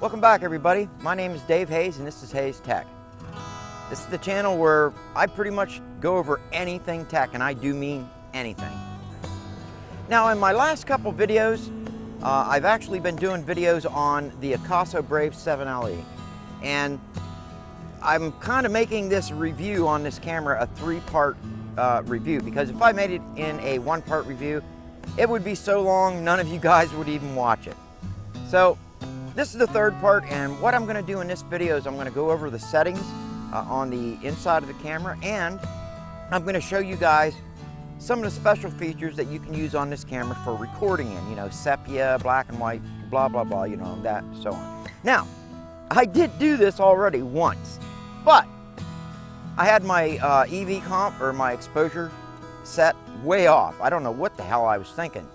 Welcome back, everybody. My name is Dave Hayes and this is Hayes Tech. This is the channel where I pretty much go over anything tech, and I do mean anything. Now, in my last couple videos, I've actually been doing videos on the Akaso Brave 7LE, and I'm kind of making this review on this camera a three-part review, because if I made it in a one-part review, it would be so long none of you guys would even watch it. So this is the third part, and what I'm going to do in this video is I'm going to go over the settings on the inside of the camera, and I'm going to show you guys some of the special features that you can use on this camera for recording in, you know, sepia, black and white, blah, blah, blah, you know, that, so on. Now, I did do this already once, but I had my EV comp, or my exposure set, way off. I don't know what the hell I was thinking.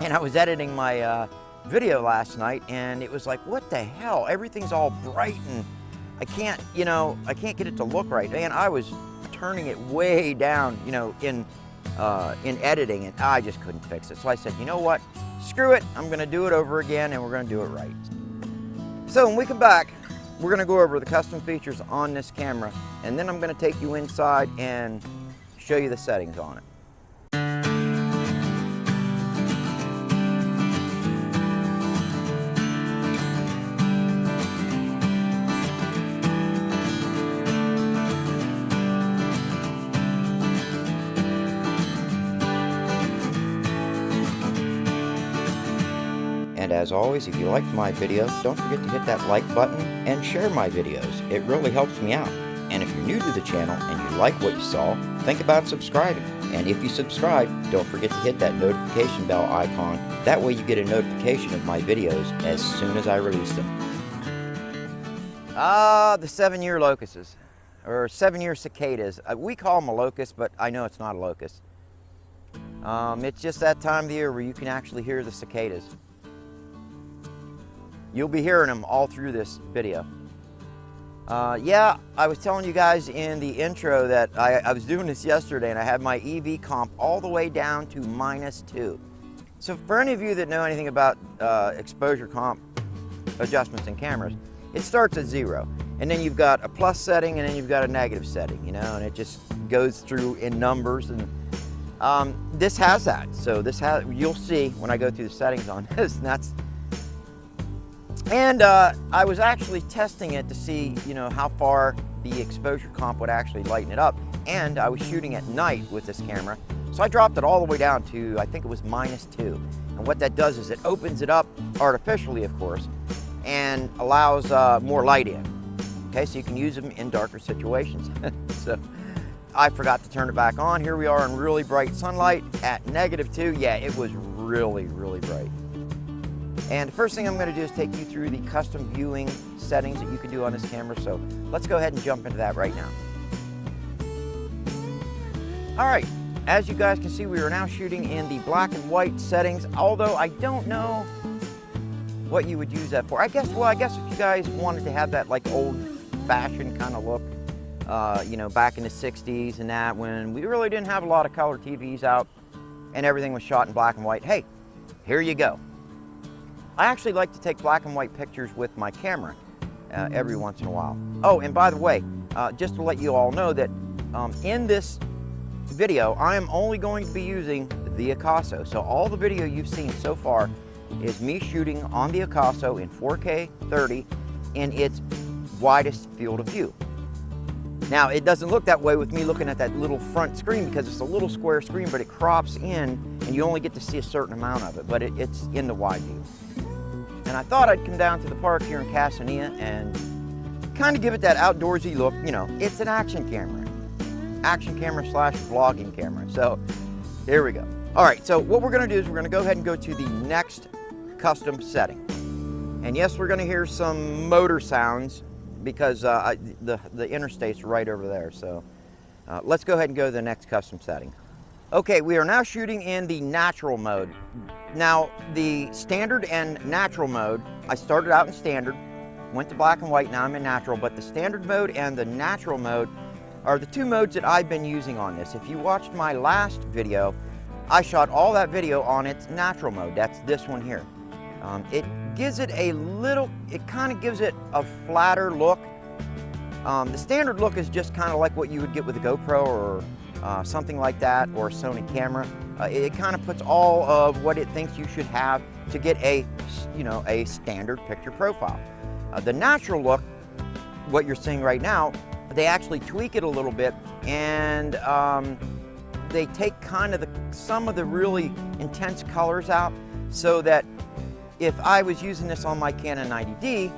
And I was editing my video last night, and it was like, what the hell? Everything's all bright, and I can't, you know, I can't get it to look right. And I was turning it way down, you know, in editing, and I just couldn't fix it. So I said, you know what? Screw it. I'm going to do it over again, and we're going to do it right. So when we come back, we're going to go over the custom features on this camera, and then I'm going to take you inside and show you the settings on it. And as always, if you liked my video, don't forget to hit that like button and share my videos. It really helps me out. And if you're new to the channel and you like what you saw, think about subscribing. And if you subscribe, don't forget to hit that notification bell icon. That way you get a notification of my videos as soon as I release them. The 7-year locusts, or 7-year cicadas. We call them a locust, but I know it's not a locust. It's just that time of the year where you can actually hear the cicadas. You'll be hearing them all through this video. Yeah, I was telling you guys in the intro that I was doing this yesterday, and I had my EV comp all the way down to -2. So for any of you that know anything about exposure comp adjustments in cameras, it starts at 0. And then you've got a plus setting, and then you've got a negative setting, you know, and it just goes through in numbers. And this has that. So this has, you'll see when I go through the settings on this, and that's. And I was actually testing it to see, you know, how far the exposure comp would actually lighten it up. And I was shooting at night with this camera, so I dropped it all the way down to, I think it was -2. And what that does is it opens it up artificially, of course, and allows more light in. Okay, so you can use them in darker situations. So I forgot to turn it back on. Here we are in really bright sunlight at -2. Yeah, it was really, really bright. And the first thing I'm going to do is take you through the custom viewing settings that you can do on this camera. So let's go ahead and jump into that right now. All right, as you guys can see, we are now shooting in the black and white settings, although I don't know what you would use that for. I guess if you guys wanted to have that like old-fashioned kind of look, you know, back in the 60s and that, when we really didn't have a lot of color TVs out and everything was shot in black and white, hey, here you go. I actually like to take black and white pictures with my camera every once in a while. Oh, and by the way, just to let you all know that in this video, I am only going to be using the Akaso. So all the video you've seen so far is me shooting on the Akaso in 4K 30 in its widest field of view. Now, it doesn't look that way with me looking at that little front screen, because it's a little square screen, but it crops in and you only get to see a certain amount of it, but it's in the wide view. And I thought I'd come down to the park here in Casanea and kind of give it that outdoorsy look. You know, it's an action camera slash vlogging camera. So here we go. All right, so what we're going to do is we're going to go ahead and go to the next custom setting. And yes, we're going to hear some motor sounds because the interstate's right over there. So let's go ahead and go to the next custom setting. Okay, we are now shooting in the natural mode. Now, the standard and natural mode, I started out in standard, went to black and white, now I'm in natural, but the standard mode and the natural mode are the two modes that I've been using on this. If you watched my last video, I shot all that video on its natural mode. That's this one here. It gives it a little, it kind of gives it a flatter look. The standard look is just kind of like what you would get with a GoPro or something like that, or a Sony camera. It kind of puts all of what it thinks you should have to get a, a standard picture profile. The natural look, what you're seeing right now, they actually tweak it a little bit, and they take kind of some of the really intense colors out, so that if I was using this on my Canon 90D,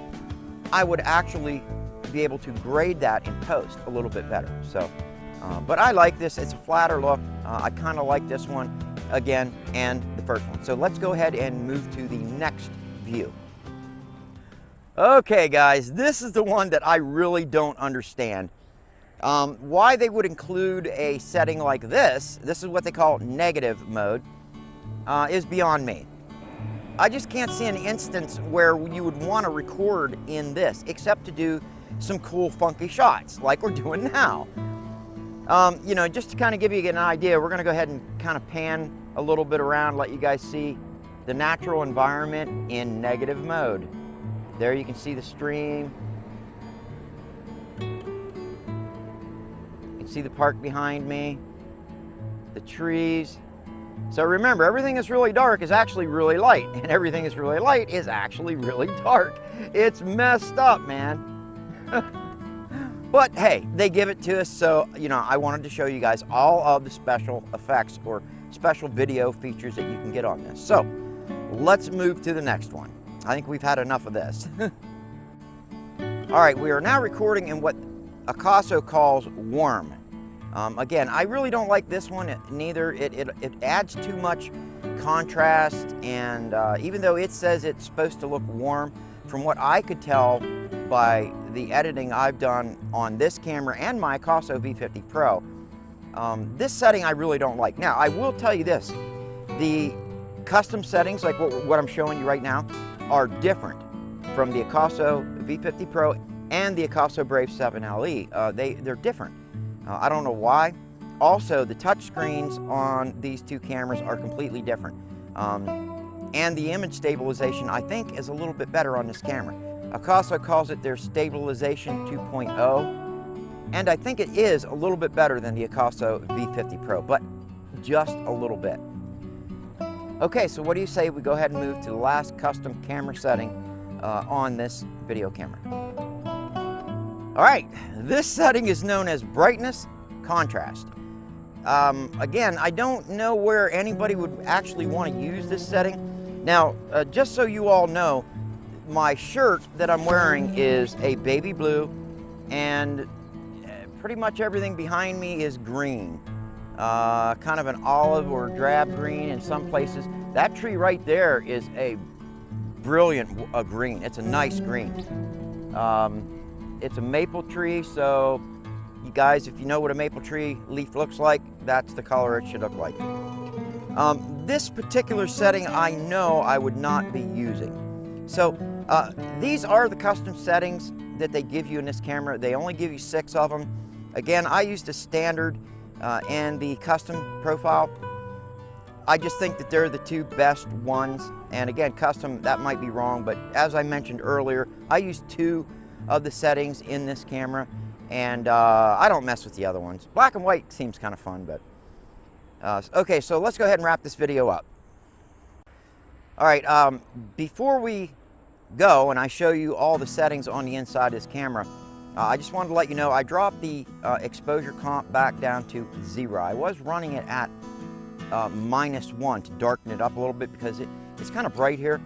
I would actually be able to grade that in post a little bit better. So, but I like this. It's a flatter look. I kind of like this one again, and the first one. So let's go ahead and move to the next view. Okay guys, this is the one that I really don't understand. Why they would include a setting like this is what they call negative mode, is beyond me. I just can't see an instance where you would want to record in this, except to do some cool funky shots like we're doing now. Just to kind of give you an idea, we're going to go ahead and kind of pan a little bit around, let you guys see the natural environment in negative mode. There you can see the stream. You can see the park behind me, the trees. So remember, everything that's really dark is actually really light, and everything that's really light is actually really dark. It's messed up, man. But hey, they give it to us, so I wanted to show you guys all of the special effects or special video features that you can get on this. So let's move to the next one. I think we've had enough of this. All right, we are now recording in what Akaso calls warm. Again, I really don't like this one neither. It adds too much contrast, and even though it says it's supposed to look warm, from what I could tell by the editing I've done on this camera and my Akaso V50 Pro, this setting I really don't like. Now, I will tell you this, the custom settings, like what I'm showing you right now, are different from the Akaso V50 Pro and the Akaso Brave 7 LE. They're different. I don't know why. Also, the touch screens on these two cameras are completely different. And the image stabilization, I think, is a little bit better on this camera. Akaso calls it their stabilization 2.0, and I think it is a little bit better than the Akaso V50 Pro, but just a little bit. Okay, so what do you say we go ahead and move to the last custom camera setting on this video camera? All right, this setting is known as brightness contrast. Again, I don't know where anybody would actually want to use this setting. Now, just so you all know, my shirt that I'm wearing is a baby blue, and pretty much everything behind me is green. Kind of an olive or drab green in some places. That tree right there is a brilliant green. It's a nice green. It's a maple tree, so you guys, if you know what a maple tree leaf looks like, that's the color it should look like. This particular setting I know I would not be using. So these are the custom settings that they give you in this camera. They only give you 6 of them. Again, I used the standard and the custom profile. I just think that they're the two best ones. And again, custom, that might be wrong, but as I mentioned earlier, I used 2 of the settings in this camera, and I don't mess with the other ones. Black and white seems kind of fun, but okay, so let's go ahead and wrap this video up. All right, before we go and I show you all the settings on the inside of this camera, I just wanted to let you know I dropped the exposure comp back down to 0. I was running it at -1 to darken it up a little bit because it's kind of bright here.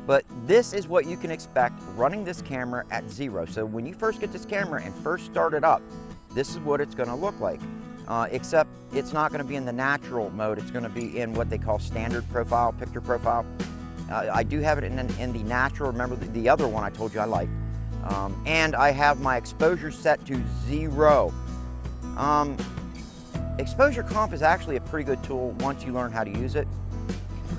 But this is what you can expect running this camera at 0. So when you first get this camera and first start it up, this is what it's going to look like. Except it's not going to be in the natural mode. It's going to be in what they call standard profile, picture profile. I do have it in the natural. Remember the other one I told you I like. And I have my exposure set to 0. Exposure comp is actually a pretty good tool once you learn how to use it,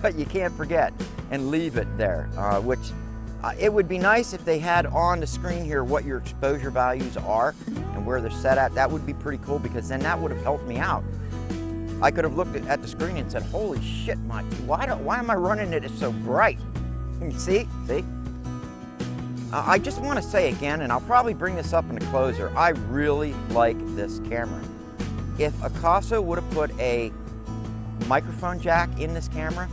but you can't forget and leave it there, which it would be nice if they had on the screen here what your exposure values are and where they're set at. That would be pretty cool, because then that would have helped me out. I could have looked at the screen and said, holy shit, why am I running it so bright? See? I just want to say again, and I'll probably bring this up in the closer, I really like this camera. If Akaso would have put a microphone jack in this camera,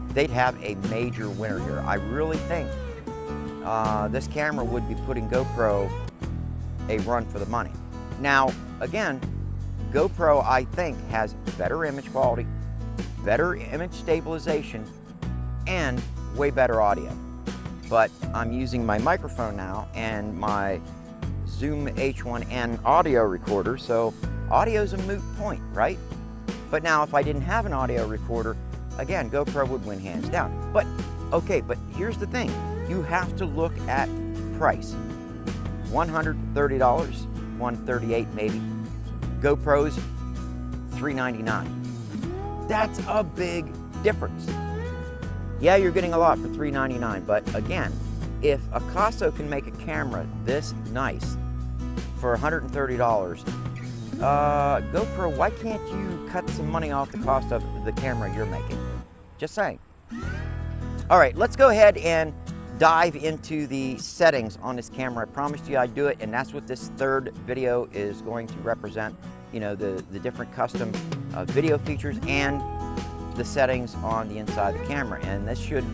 they'd have a major winner here. I really think this camera would be putting GoPro a run for the money. Now, again, GoPro, I think, has better image quality, better image stabilization, and way better audio. But I'm using my microphone now and my Zoom H1N audio recorder, so audio's a moot point, right? But now if I didn't have an audio recorder, again, GoPro would win hands down. But, okay, but here's the thing. You have to look at price. $130, $138 maybe. GoPro's $399. That's a big difference. Yeah, you're getting a lot for $399, but again, if Akaso can make a camera this nice for $130, GoPro, why can't you cut some money off the cost of the camera you're making? Just saying. All right, let's go ahead and dive into the settings on this camera. I promised you I'd do it, and that's what this third video is going to represent. You know, the different custom video features and the settings on the inside of the camera. And this should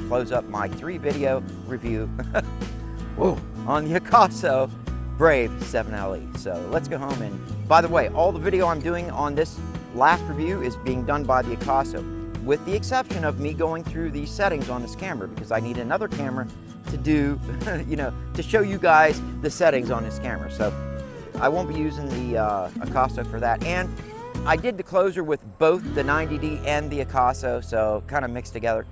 close up my 3-video review whoa, on the Akaso Brave 7LE. So let's go home. And by the way, all the video I'm doing on this last review is being done by the Akaso, with the exception of me going through the settings on this camera, because I need another camera to do, you know, to show you guys the settings on this camera. So I won't be using the Akaso for that. And I did the closer with both the 90D and the Akaso, so kind of mixed together.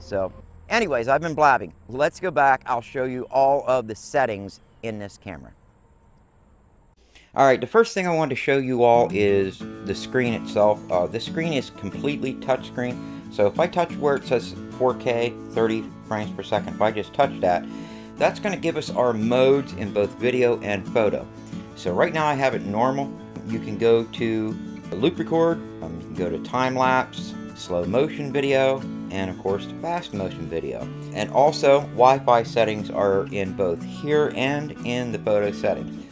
So anyways, I've been blabbing. Let's go back. I'll show you all of the settings in this camera. All right, the first thing I wanted to show you all is the screen itself. This screen is completely touchscreen. So if I touch where it says 4K, 30 frames per second, if I just touch that, that's going to give us our modes in both video and photo. So right now I have it normal. You can go to loop record, you can go to time lapse, slow motion video, and of course fast motion video. And also Wi-Fi settings are in both here and in the photo settings.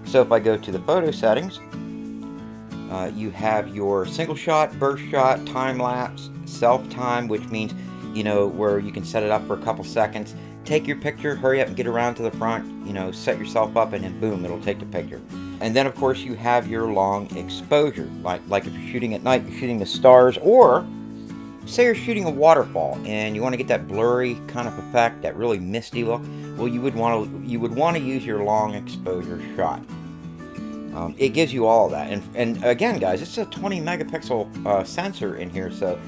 So if I go to the photo settings, you have your single shot, burst shot, time lapse, self time, which means, you know, where you can set it up for a couple seconds, take your picture, hurry up and get around to the front, you know, set yourself up, and then boom, it'll take the picture. And then of course you have your long exposure, like if you're shooting at night, you're shooting the stars, or say you're shooting a waterfall and you want to get that blurry kind of effect, that really misty look. Well, you would want to use your long exposure shot. It gives you all of that, and again, guys, it's a 20 megapixel sensor in here, so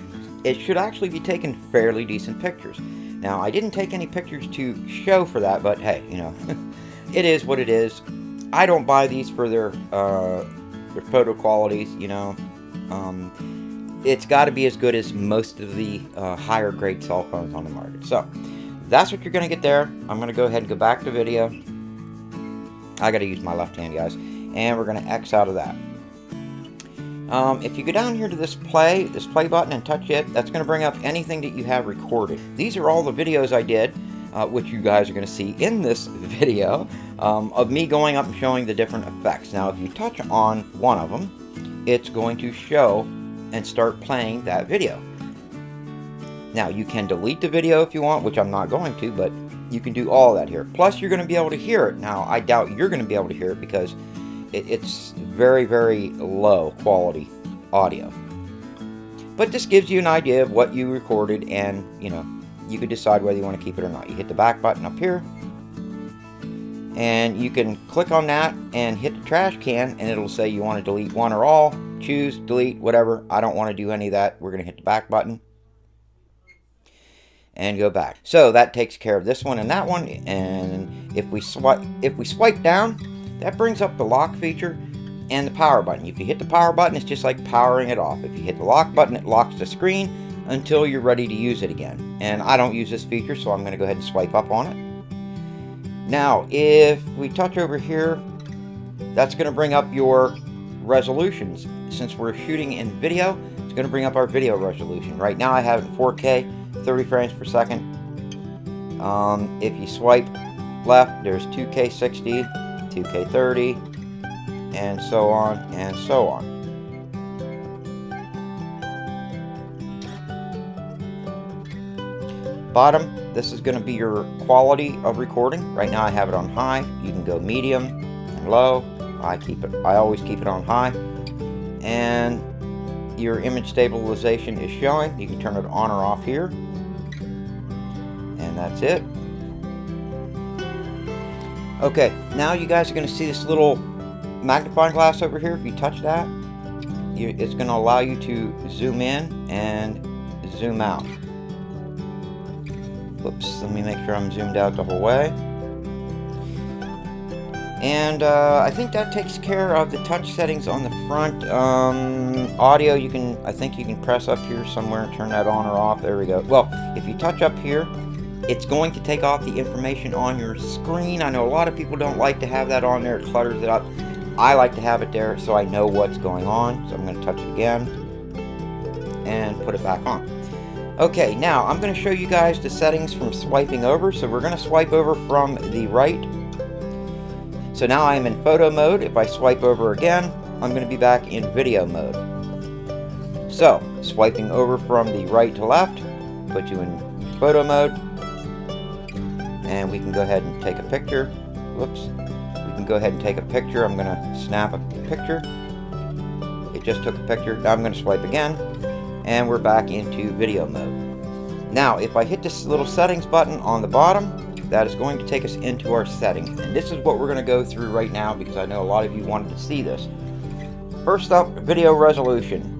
it should actually be taking fairly decent pictures. Now, I didn't take any pictures to show for that, but hey, you know, it is what it is. I don't buy these for their photo qualities, you know. It's got to be as good as most of the higher grade cell phones on the market. So that's what you're going to get there. I'm going to go ahead and go back to video. I got to use my left hand, guys, and we're going to X out of that. If you go down here to this play button and touch it, that's going to bring up anything that you have recorded. These are all the videos I did, which you guys are going to see in this video, of me going up and showing the different effects. Now, if you touch on one of them, it's going to show and start playing that video. Now, you can delete the video if you want, which I'm not going to, but you can do all that here. Plus, you're going to be able to hear it. Now, I doubt you're going to be able to hear it because it's very, very low quality audio. But this gives you an idea of what you recorded, and, you know, you could decide whether you want to keep it or not. You hit the back button up here, and you can click on that and hit the trash can, and it'll say you want to delete one or all. Choose, delete, whatever. I don't want to do any of that. We're going to hit the back button and go back. So that takes care of this one and that one. And if we swipe down, that brings up the lock feature and the power button. If you hit the power button, it's just like powering it off. If you hit the lock button, it locks the screen until you're ready to use it again. And I don't use this feature, so I'm going to go ahead and swipe up on it. Now, if we touch over here, that's going to bring up your resolutions. Since we're shooting in video, it's going to bring up our video resolution. Right now I have it in 4K, 30 frames per second. If you swipe left, there's 2K60, 2K30, and so on and so on. Bottom, this is going to be your quality of recording. Right now I have it on high. You can go medium and low. I always keep it on high. And your image stabilization is showing. You can turn it on or off here. And that's it. Okay, now you guys are going to see this little magnifying glass over here. If you touch that, it's going to allow you to zoom in and zoom out. Whoops, let me make sure I'm zoomed out the whole way. And I think that takes care of the touch settings on the front. Audio, I think you can press up here somewhere and turn that on or off. There we go. Well, if you touch up here, it's going to take off the information on your screen. I know a lot of people don't like to have that on there. It clutters it up. I like to have it there so I know what's going on. So I'm going to touch it again and put it back on. Okay, now I'm going to show you guys the settings from swiping over. So we're going to swipe over from the right. So now I'm in photo mode. If I swipe over again, I'm going to be back in video mode. So, swiping over from the right to left, put you in photo mode. And we can go ahead and take a picture. Whoops. We can go ahead and take a picture. I'm going to snap a picture. It just took a picture. Now I'm going to swipe again. And we're back into video mode. Now, if I hit this little settings button on the bottom, that is going to take us into our settings. And this is what we're going to go through right now because I know a lot of you wanted to see this. First up, video resolution.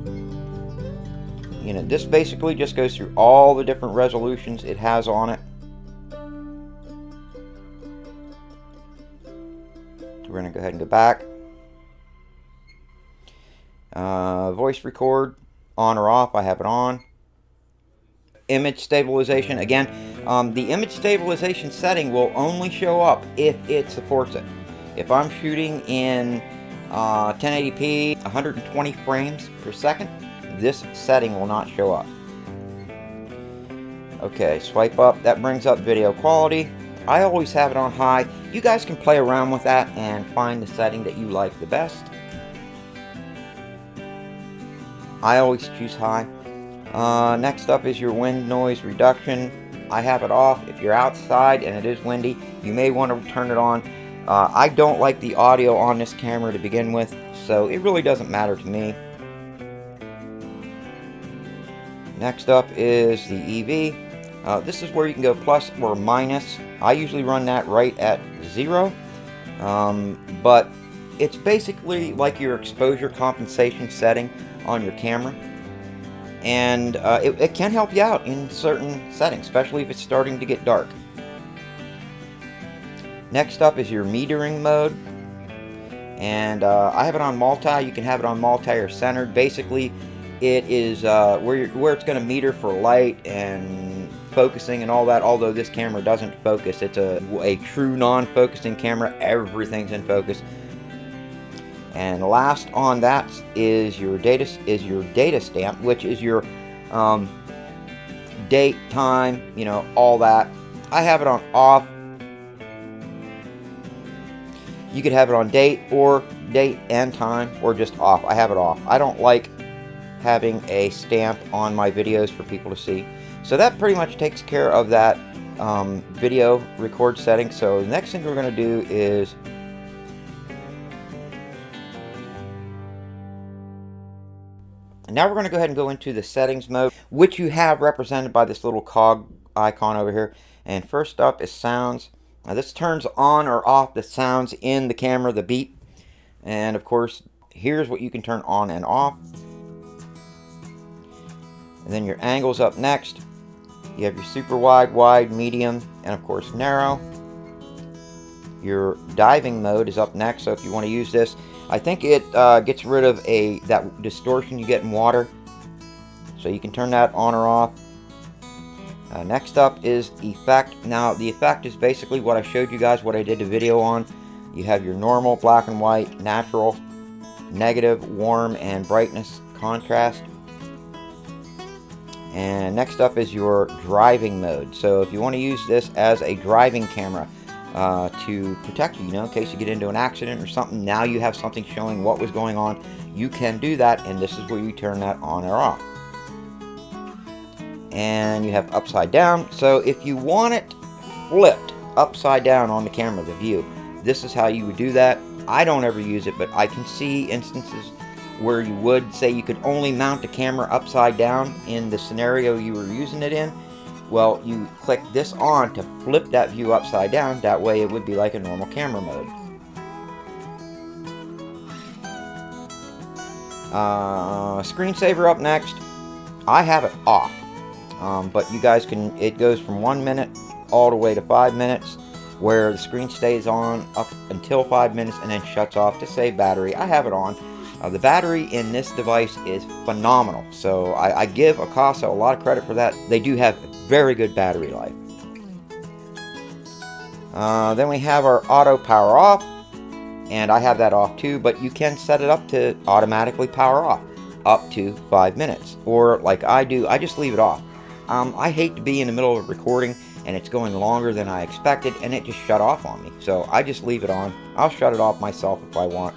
You know, this basically just goes through all the different resolutions it has on it. We're going to go ahead and go back. Voice record, on or off, I have it on. Image stabilization, again, the image stabilization setting will only show up if it supports it. If I'm shooting in 1080p, 120 frames per second, this setting will not show up. Okay, swipe up, that brings up video quality. I always have it on high. You guys can play around with that and find the setting that you like the best. I always choose high. Next up is your wind noise reduction. I have it off. If you're outside and it is windy, you may want to turn it on. I don't like the audio on this camera to begin with, so it really doesn't matter to me. Next up is the EV. This is where you can go plus or minus. I usually run that right at 0, but it's basically like your exposure compensation setting on your camera, and it can help you out in certain settings, especially if it's starting to get dark. Next up is your metering mode, and I have it on multi. You can have it on multi or centered. Basically, it is where it's going to meter for light and focusing and all that. Although this camera doesn't focus, it's a true non-focusing camera. Everything's in focus. And last on that is your data stamp, which is your date, time, you know, all that. I have it on off. You could have it on date and time, or just off. I have it off. I don't like having a stamp on my videos for people to see. So that pretty much takes care of that video record setting. So the next thing we're going to do is now we're going to go ahead and go into the settings mode, which you have represented by this little cog icon over here. And first up is sounds. Now this turns on or off the sounds in the camera, the beep. And of course, here's what you can turn on and off. And then your angles up next. You have your super wide, wide, medium, and of course narrow. Your diving mode is up next, so if you want to use this, I think it gets rid of that distortion you get in water. So you can turn that on or off. Next up is effect. Now the effect is basically what I showed you guys, what I did the video on. You have your normal, black and white, natural, negative, warm, and brightness, contrast. And next up is your driving mode. So if you want to use this as a driving camera to protect you, in case you get into an accident or something, now you have something showing what was going on. You can do that, and this is where you turn that on or off. And you have upside down. So if you want it flipped upside down on the camera, the view, this is how you would do that. I don't ever use it, but I can see instances where you would say you could only mount the camera upside down in the scenario you were using it in. Well, you click this on to flip that view upside down. That way it would be like a normal camera mode. Screensaver up next. I have it off, but you guys can, it goes from 1 minute all the way to 5 minutes, where the screen stays on up until 5 minutes and then shuts off to save battery. I have it on. The battery in this device is phenomenal, so I give Akaso a lot of credit for that. They do have very good battery life. Then we have our auto power off, and I have that off too, but you can set it up to automatically power off up to 5 minutes, or like I do, I just leave it off. I hate to be in the middle of a recording and it's going longer than I expected and it just shut off on me, so I just leave it on. I'll shut it off myself if I want.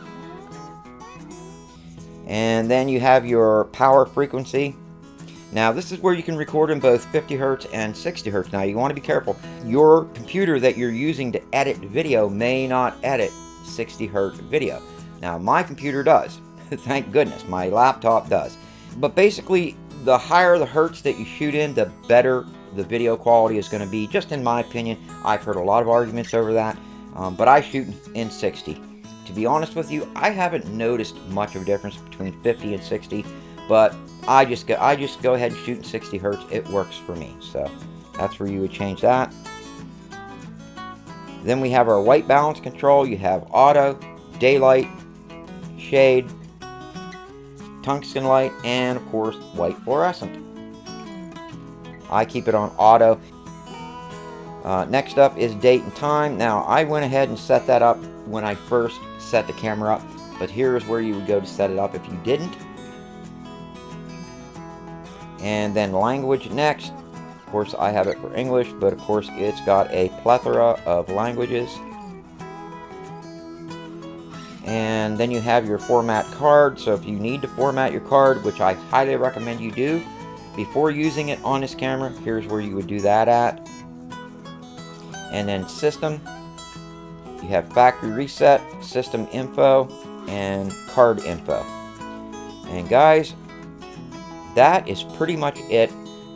And then you have your power frequency. Now this is where you can record in both 50 Hertz and 60 Hertz. Now you want to be careful. Your computer that you're using to edit video may not edit 60 Hertz video. Now my computer does. Thank goodness. My laptop does. But basically, the higher the Hertz that you shoot in, the better the video quality is going to be, just in my opinion. I've heard a lot of arguments over that, but I shoot in 60. To be honest with you, I haven't noticed much of a difference between 50 and 60, but I just go ahead and shoot in 60 Hertz. It works for me, so that's where you would change that. Then we have our white balance control. You have auto, daylight, shade, tungsten light, and of course white fluorescent. I keep it on auto. Next up is date and time. Now I went ahead and set that up when I first set the camera up, but here's where you would go to set it up if you didn't. And then language next. Of course I have it for English, but of course it's got a plethora of languages. And then you have your format card. So if you need to format your card, which I highly recommend you do before using it on this camera, here's where you would do that at. And then system, you have factory reset, system info, and card info. And guys, that is pretty much it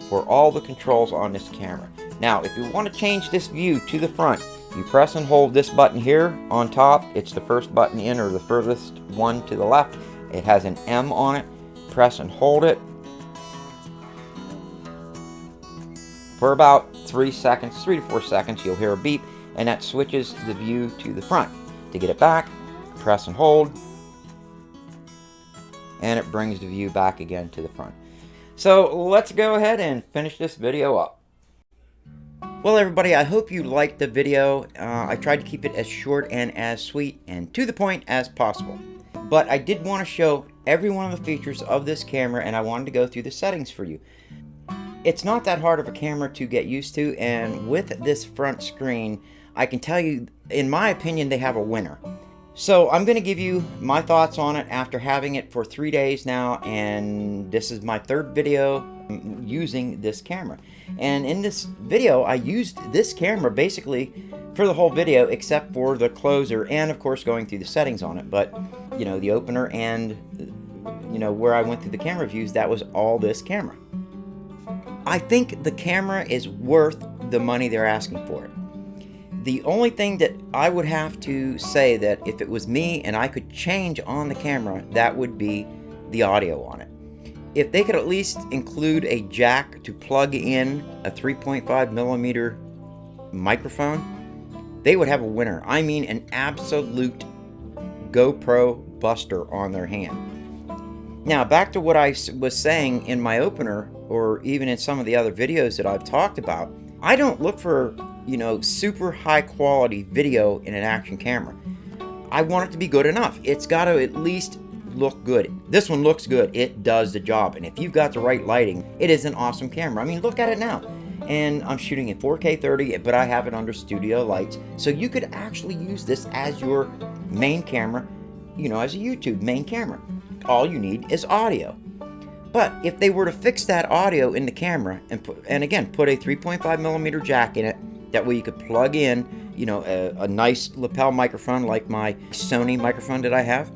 for all the controls on this camera. Now if you want to change this view to the front, you press and hold this button here on top. It's the first button in, or the furthest one to the left. It has an M on it. Press and hold it for about 3 seconds, 3 to 4 seconds. You'll hear a beep, and that switches the view to the front. To get it back, press and hold, and it brings the view back again to the front. So let's go ahead and finish this video up. Well everybody, I hope you liked the video. I tried to keep it as short and as sweet and to the point as possible. But I did want to show every one of the features of this camera, and I wanted to go through the settings for you. It's not that hard of a camera to get used to, and with this front screen, I can tell you, in my opinion, they have a winner. So I'm going to give you my thoughts on it after having it for 3 days now, and this is my third video using this camera. And in this video, I used this camera basically for the whole video, except for the closer and of course going through the settings on it. But you know, the opener and you know, where I went through the camera views, that was all this camera. I think the camera is worth the money they're asking for it. The only thing that I would have to say, that if it was me and I could change on the camera, that would be the audio on it. If they could at least include a jack to plug in a 3.5mm microphone, they would have a winner. I mean, an absolute GoPro buster on their hand. Now, back to what I was saying in my opener, or even in some of the other videos that I've talked about, I don't look for, you know, super high quality video in an action camera. I want it to be good enough. It's got to at least look good. This one looks good. It does the job. And if you've got the right lighting, it is an awesome camera. I mean, look at it now. And I'm shooting in 4K 30, but I have it under studio lights. So you could actually use this as your main camera, you know, as a YouTube main camera. All you need is audio. But if they were to fix that audio in the camera and again, put a 3.5mm jack in it, that way you could plug in, you know, a nice lapel microphone like my Sony microphone that I have,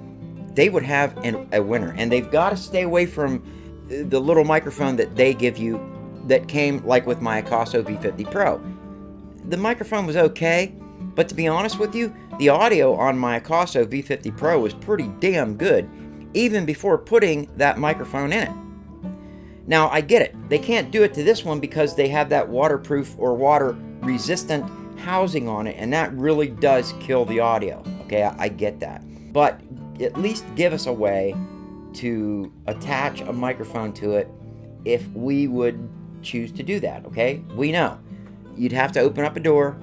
they would have a winner. And they've got to stay away from the little microphone that they give you that came like with my Akaso V50 Pro. The microphone was okay, but to be honest with you, the audio on my Akaso V50 Pro was pretty damn good, even before putting that microphone in it. Now, I get it. They can't do it to this one because they have that waterproof or water-resistant housing on it, and that really does kill the audio. Okay, I get that. But at least give us a way to attach a microphone to it if we would choose to do that, okay? We know. You'd have to open up a door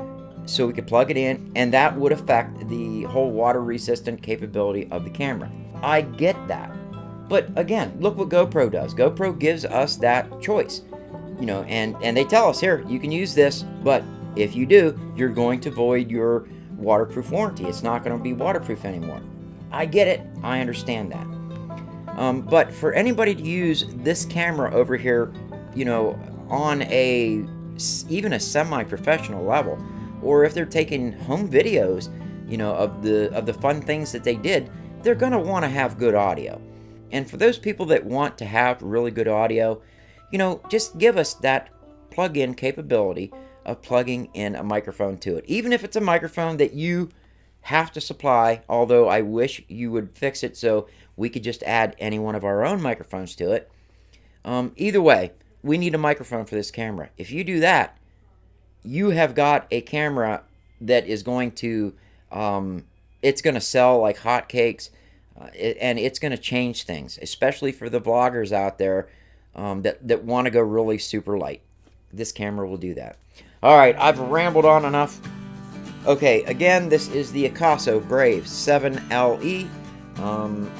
so we could plug it in, and that would affect the whole water-resistant capability of the camera. I get that. But again, look what GoPro does. GoPro gives us that choice. You know, and they tell us, here, you can use this, but if you do, you're going to void your waterproof warranty. It's not going to be waterproof anymore. I get it. I understand that. But for anybody to use this camera over here, you know, on even a semi-professional level, or if they're taking home videos, you know, of the fun things that they did, they're going to want to have good audio. And for those people that want to have really good audio, you know, just give us that plug-in capability of plugging in a microphone to it. Even if it's a microphone that you have to supply, although I wish you would fix it so we could just add any one of our own microphones to it. Either way, we need a microphone for this camera. If you do that, you have got a camera that is going to, it's going to sell like hotcakes, and it's going to change things, especially for the vloggers out there that want to go really super light. This camera will do that. All right, I've rambled on enough. Okay, again, this is the Akaso Brave 7LE.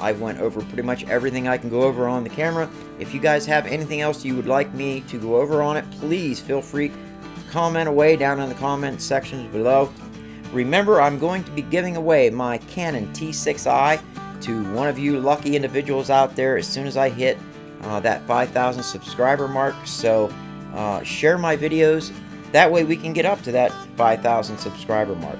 I went over pretty much everything I can go over on the camera. If you guys have anything else you would like me to go over on it, please feel free to comment away down in the comment sections below. Remember, I'm going to be giving away my Canon T6i to one of you lucky individuals out there as soon as I hit that 5,000 subscriber mark. So share my videos. That way we can get up to that 5,000 subscriber mark.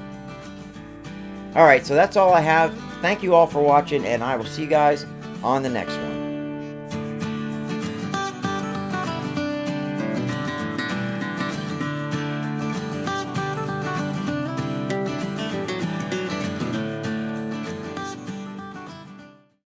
Alright, so that's all I have. Thank you all for watching, and I will see you guys on the next one.